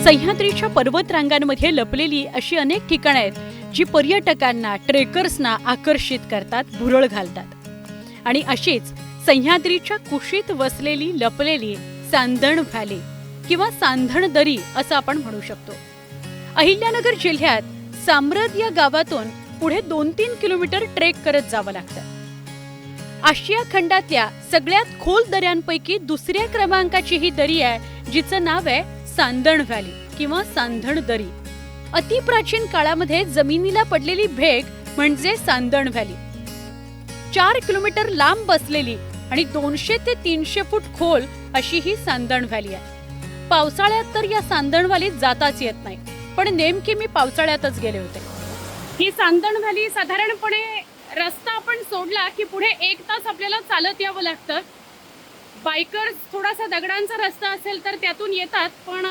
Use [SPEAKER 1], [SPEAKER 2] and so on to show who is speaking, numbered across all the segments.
[SPEAKER 1] सह्याद्रीच्या पर्वतरांगांमध्ये लपलेली अशी अनेक ठिकाणे आहेत जी पर्यटकांना, ट्रेकर्सना आकर्षित करतात, भुरळ घालतात. आणि अशीच सह्याद्रीच्या कुशीत वसलेली लपलेली सांदण व्हॅली किंवा सांधण दरी असं आपण म्हणू शकतो. अहिल्यानगर जिल्ह्यात साम्रद या गावातून पुढे 2-3 किलोमीटर ट्रेक करत जावं लागतं. आशिया खंडातल्या सगळ्यात खोल दऱ्यांपैकी दुसऱ्या क्रमांकाची ही दरी आहे, जिचं नाव आहे सांदण व्हॅली किंवा सांधण दरी. अतिप्राचीन काळामध्ये जमिनीला पडलेली भेग म्हणजे सांदण व्हॅली. 4 किलोमीटर लांब बसलेली आणि 200 ते 300 फूट खोल अशी ही सांदण व्हॅली आहे. पावसाळ्यात तर या सांदण व्हॅलीत जाताच येत नाही, पण नेमके मी पावसाळ्यातच गेले होते. ही सांदण व्हॅली साधारणपणे रस्ता आपण सोडला की पुढे 1 तास आपल्याला चालत यावं लागतं. बायकर्स थोडासा दगडांचा रस्ता असेल तर त्यातून येतात, पण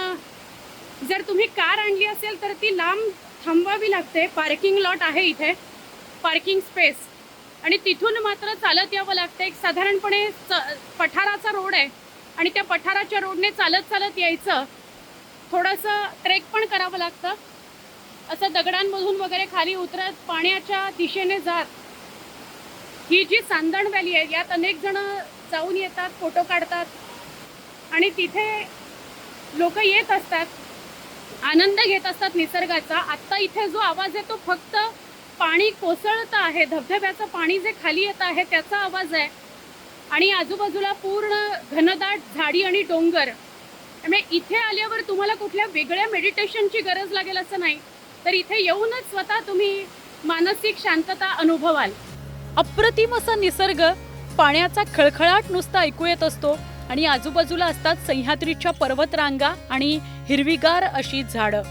[SPEAKER 1] जर तुम्ही कार आणली असेल तर ती लांब थांबवावी लागते. पार्किंग लॉट आहे इथे, पार्किंग स्पेस, आणि तिथून मात्र चालत यावं लागतं. एक साधारणपणे पठाराचा रोड आहे आणि त्या पठाराच्या रोडने चालत चालत यायचं. थोडंसं ट्रेक पण करावं लागतं, असं दगडांमधून वगैरे खाली उतरत पाण्याच्या दिशेने जात. ही जी सांदण व्हॅली आहे यात अनेक जण जाऊन येतात, फोटो काढतात आणि तिथे लोक येत असतात, आनंद घेत असतात निसर्गाचा. आत्ता इथे जो आवाज आहे तो फक्त पाणी कोसळतं आहे, धबधब्याचं पाणी जे खाली येत आहे त्याचा आवाज आहे. आणि आजूबाजूला पूर्ण घनदाट झाडी आणि डोंगर. त्यामुळे इथे आल्यावर तुम्हाला कुठल्या वेगळ्या मेडिटेशनची गरज लागेल असं नाही, तर इथे येऊनच स्वतः तुम्ही मानसिक शांतता अनुभवाल. अप्रतिम असा निसर्ग, पाण्याचा खळखळाट नुसता ऐकू येत असतो आणि आजूबाजूला असतात सह्याद्रीच्या पर्वतरांगा आणि हिरवीगार अशी झाडं.